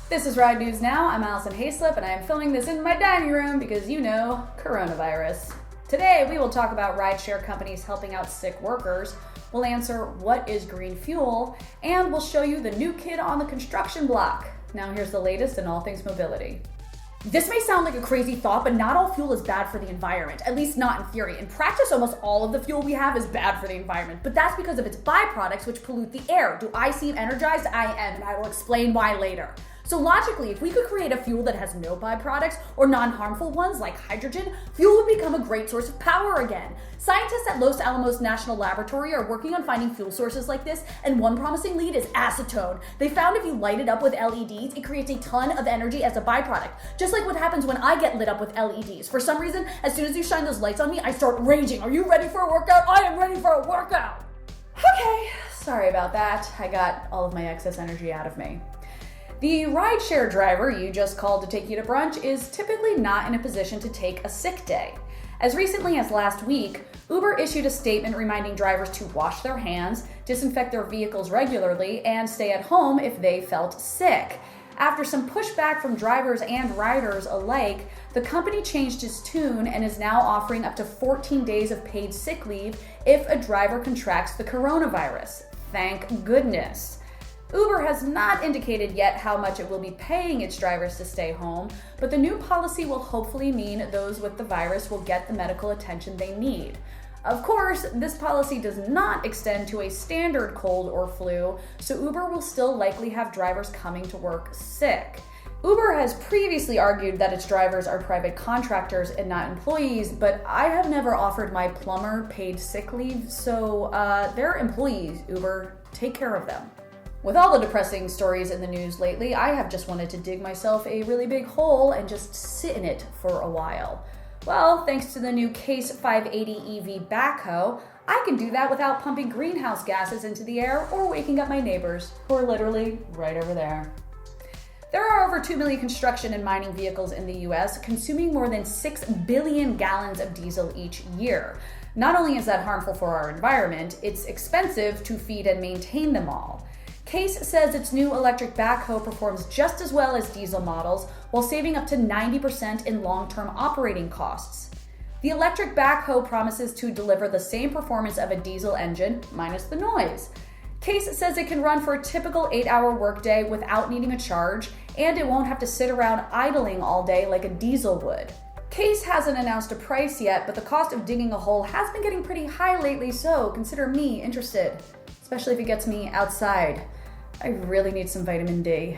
This is Ride News Now. I'm Alison Haislip, and I am filming this in my dining room because, you know, coronavirus. Today, we will talk about rideshare companies helping out sick workers. We'll answer what is green fuel, and we'll show you the new kid on the construction block. Now, here's the latest in all things mobility. This may sound like a crazy thought, but not all fuel is bad for the environment, at least not in theory. In practice, almost all of the fuel we have is bad for the environment, but that's because of its byproducts, which pollute the air. Do I seem energized? I am, and I will explain why later. So logically, if we could create a fuel that has no byproducts or non-harmful ones like hydrogen, fuel would become a great source of power again. Scientists at Los Alamos National Laboratory are working on finding fuel sources like this, and one promising lead is acetone. They found if you light it up with LEDs, it creates a ton of energy as a byproduct, just like what happens when I get lit up with LEDs. For some reason, as soon as you shine those lights on me, I start raging. Are you ready for a workout? I am ready for a workout! Okay, sorry about that. I got all of my excess energy out of me. The rideshare driver you just called to take you to brunch is typically not in a position to take a sick day. As recently as last week, Uber issued a statement reminding drivers to wash their hands, disinfect their vehicles regularly, and stay at home if they felt sick. After some pushback from drivers and riders alike, the company changed its tune and is now offering up to 14 days of paid sick leave if a driver contracts the coronavirus. Thank goodness. Uber has not indicated yet how much it will be paying its drivers to stay home, but the new policy will hopefully mean those with the virus will get the medical attention they need. Of course, this policy does not extend to a standard cold or flu, so Uber will still likely have drivers coming to work sick. Uber has previously argued that its drivers are private contractors and not employees, but I have never offered my plumber paid sick leave, so they're employees, Uber. Take care of them. With all the depressing stories in the news lately, I have just wanted to dig myself a really big hole and just sit in it for a while. Well, thanks to the new Case 580 EV Backhoe, I can do that without pumping greenhouse gases into the air or waking up my neighbors, who are literally right over there. There are over 2 million construction and mining vehicles in the US, consuming more than 6 billion gallons of diesel each year. Not only is that harmful for our environment, it's expensive to feed and maintain them all. Case says its new electric backhoe performs just as well as diesel models while saving up to 90% in long-term operating costs. The electric backhoe promises to deliver the same performance of a diesel engine, minus the noise. Case says it can run for a typical 8-hour workday without needing a charge, and it won't have to sit around idling all day like a diesel would. Case hasn't announced a price yet, but the cost of digging a hole has been getting pretty high lately, so consider me interested, especially if it gets me outside. I really need some vitamin D.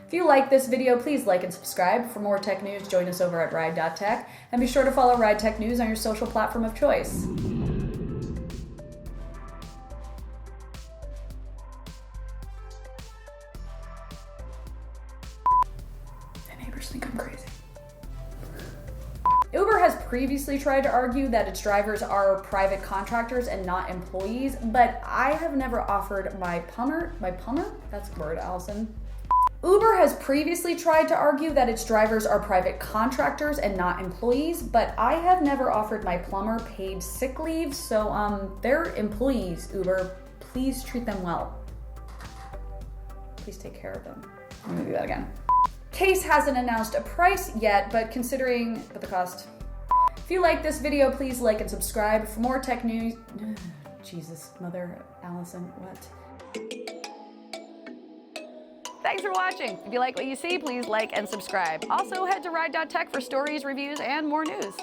If you like this video, please like and subscribe. For more tech news, join us over at Ride.Tech, and be sure to follow RideTechNews on your social platform of choice. The neighbors think I'm crazy. Uber has previously tried to argue that its drivers are private contractors and not employees, but I have never offered my plumber? That's a word, Allison. Uber has previously tried to argue that its drivers are private contractors and not employees, but I have never offered my plumber paid sick leave, so they're employees, Uber. Please treat them well. Please take care of them. I'm gonna do that again. Case hasn't announced a price yet, but considering the cost. If you like this video, please like and subscribe. For more tech news, Jesus, Mother Allison, what? Thanks for watching. If you like what you see, please like and subscribe. Also, head to Ride.Tech for stories, reviews, and more news.